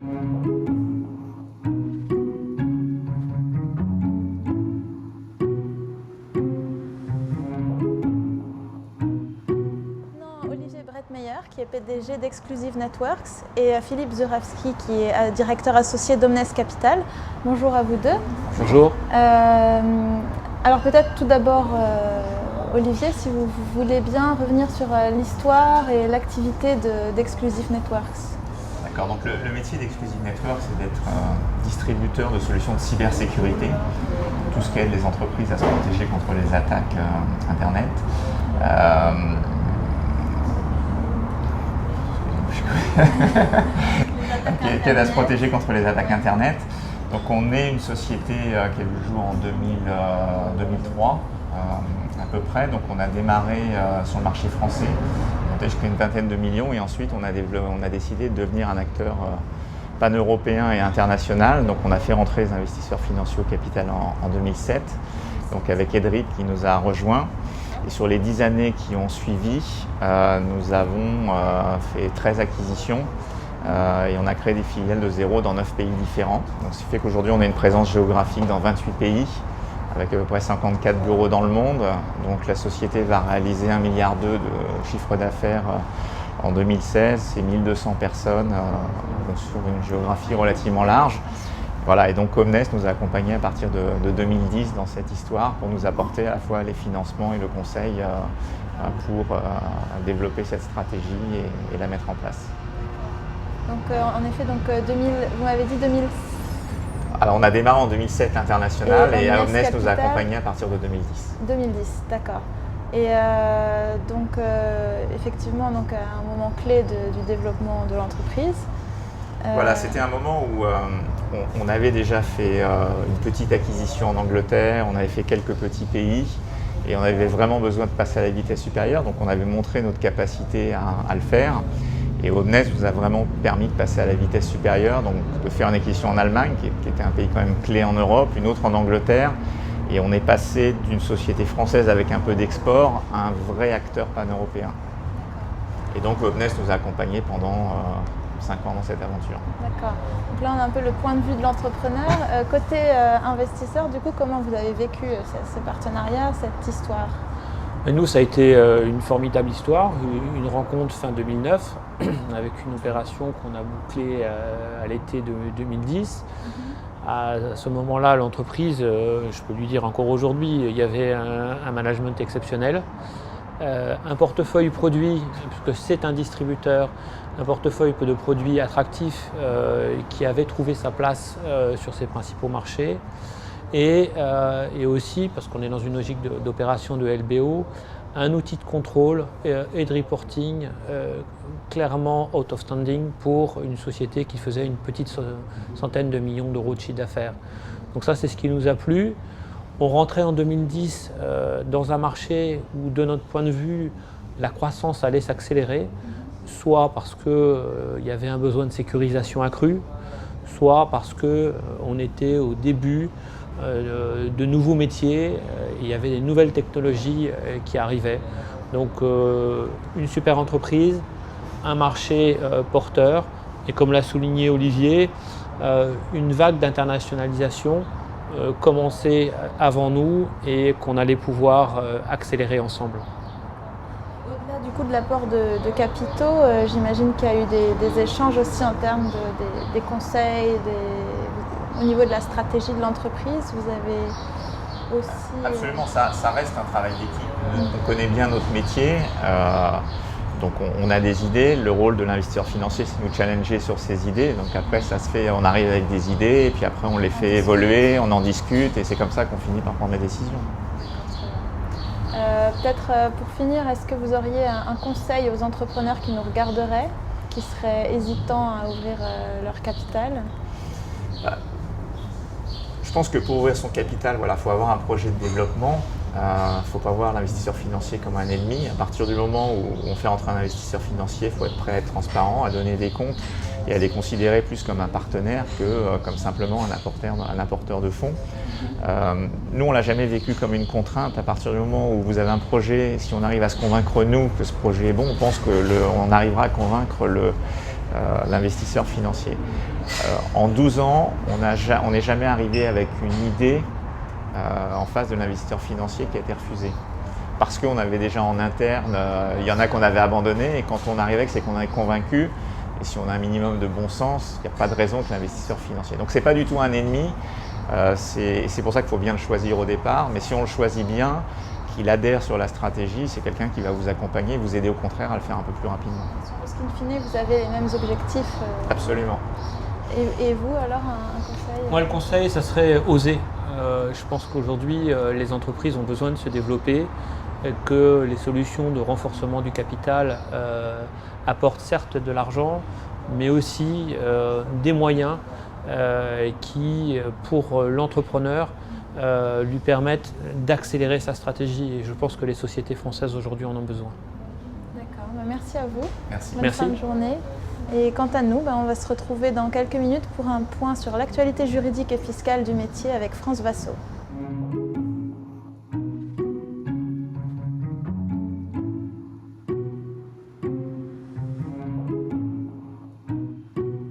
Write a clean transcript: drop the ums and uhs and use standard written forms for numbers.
Olivier Brettmeyer, qui est PDG d'Exclusive Networks, et Philippe Zurawski, qui est directeur associé d'Omnes Capital. Bonjour à vous deux. Bonjour. Alors peut-être tout d'abord, Olivier, si vous voulez bien revenir sur l'histoire et l'activité d'Exclusive Networks. D'accord, donc le métier d'Exclusive Networks, c'est d'être distributeur de solutions de cybersécurité, tout ce qui aide les entreprises à se protéger contre les attaques Internet. Qui aide à se protéger contre les attaques Internet. Donc on est une société qui a vu le jour en 2003 à peu près. Donc on a démarré sur le marché français, monté jusqu'à une vingtaine de millions, et ensuite on a décidé de devenir un acteur pan-européen et international. Donc on a fait rentrer les investisseurs financiers au capital en 2007, donc avec Edrit qui nous a rejoints. Et sur les 10 années qui ont suivi, nous avons fait 13 acquisitions et on a créé des filiales de zéro dans 9 pays différents. Donc, ce qui fait qu'aujourd'hui, on a une présence géographique dans 28 pays, avec à peu près 54 bureaux dans le monde. Donc la société va réaliser 1,2 milliard de chiffre d'affaires en 2016, c'est 1200 personnes sur une géographie relativement large. Voilà, et donc Omnes nous a accompagnés à partir de 2010 dans cette histoire pour nous apporter à la fois les financements et le conseil pour développer cette stratégie et la mettre en place. Donc en effet, vous m'avez dit 2000. Alors on a démarré en 2007 international et Omnes Capital, nous a accompagnés à partir de 2010. 2010, d'accord. Et effectivement, à un moment clé du développement de l'entreprise. Voilà, c'était un moment où on avait déjà fait une petite acquisition en Angleterre, on avait fait quelques petits pays et on avait vraiment besoin de passer à la vitesse supérieure. Donc on avait montré notre capacité à le faire. Et Omnes nous a vraiment permis de passer à la vitesse supérieure, donc de faire une acquisition en Allemagne, qui était un pays quand même clé en Europe, une autre en Angleterre. Et on est passé d'une société française avec un peu d'export à un vrai acteur pan-européen. Et donc Omnes nous a accompagnés pendant 5 ans dans cette aventure. D'accord. Donc là, on a un peu le point de vue de l'entrepreneur. Côté investisseur, du coup, comment vous avez vécu ces partenariats, cette histoire ? Et nous, ça a été une formidable histoire, une rencontre fin 2009 avec une opération qu'on a bouclée à l'été de 2010. À ce moment-là, l'entreprise, je peux lui dire encore aujourd'hui, il y avait un management exceptionnel, un portefeuille produit, puisque c'est un distributeur, un portefeuille de produits attractifs qui avait trouvé sa place sur ses principaux marchés. Et aussi, parce qu'on est dans une logique d'opération de LBO, un outil de contrôle et de reporting clairement out of standing pour une société qui faisait une petite centaine de millions d'euros de chiffre d'affaires. Donc ça, c'est ce qui nous a plu. On rentrait en 2010 dans un marché où, de notre point de vue, la croissance allait s'accélérer, soit parce qu'il y avait un besoin de sécurisation accru, soit parce qu'on était au début de nouveaux métiers, il y avait des nouvelles technologies qui arrivaient. Donc une super entreprise, un marché porteur et comme l'a souligné Olivier, une vague d'internationalisation commençait avant nous et qu'on allait pouvoir accélérer ensemble. Au-delà du coup de l'apport de capitaux, j'imagine qu'il y a eu des échanges aussi en termes des conseils, au niveau de la stratégie de l'entreprise. Vous avez aussi… Absolument, ça reste un travail d'équipe. On connaît bien notre métier, donc on a des idées. Le rôle de l'investisseur financier, c'est de nous challenger sur ces idées. Donc après, ça se fait, on arrive avec des idées et puis après on les fait évoluer, on en discute et c'est comme ça qu'on finit par prendre les décisions. Peut-être pour finir, est-ce que vous auriez un conseil aux entrepreneurs qui nous regarderaient, qui seraient hésitants à ouvrir leur capital ? Je pense que pour ouvrir son capital, il faut avoir un projet de développement. Il ne faut pas voir l'investisseur financier comme un ennemi. À partir du moment où on fait entrer un investisseur financier, il faut être prêt à être transparent, à donner des comptes et à les considérer plus comme un partenaire que comme simplement un apporteur de fonds. Nous, on ne l'a jamais vécu comme une contrainte. À partir du moment où vous avez un projet, si on arrive à se convaincre nous que ce projet est bon, on pense qu'on arrivera à convaincre l'investisseur financier. En 12 ans, on n'est jamais arrivé avec une idée en face de l'investisseur financier qui a été refusée. Parce qu'on avait déjà en interne, il y en a qu'on avait abandonné, et quand on arrivait, c'est qu'on est convaincu. Et si on a un minimum de bon sens, il n'y a pas de raison que l'investisseur financier. Donc ce n'est pas du tout un ennemi, c'est pour ça qu'il faut bien le choisir au départ. Mais si on le choisit bien, qu'il adhère sur la stratégie, c'est quelqu'un qui va vous accompagner et vous aider au contraire à le faire un peu plus rapidement. Parce qu'in fine, vous avez les mêmes objectifs. Absolument. Et vous, alors, un conseil? Moi, le conseil, ça serait oser. Je pense qu'aujourd'hui, les entreprises ont besoin de se développer, que les solutions de renforcement du capital apportent certes de l'argent, mais aussi des moyens qui, pour l'entrepreneur, lui permettent d'accélérer sa stratégie. Et je pense que les sociétés françaises aujourd'hui en ont besoin. D'accord, merci à vous. Merci. Bonne fin de journée. Et quant à nous, on va se retrouver dans quelques minutes pour un point sur l'actualité juridique et fiscale du métier avec France Vassaux.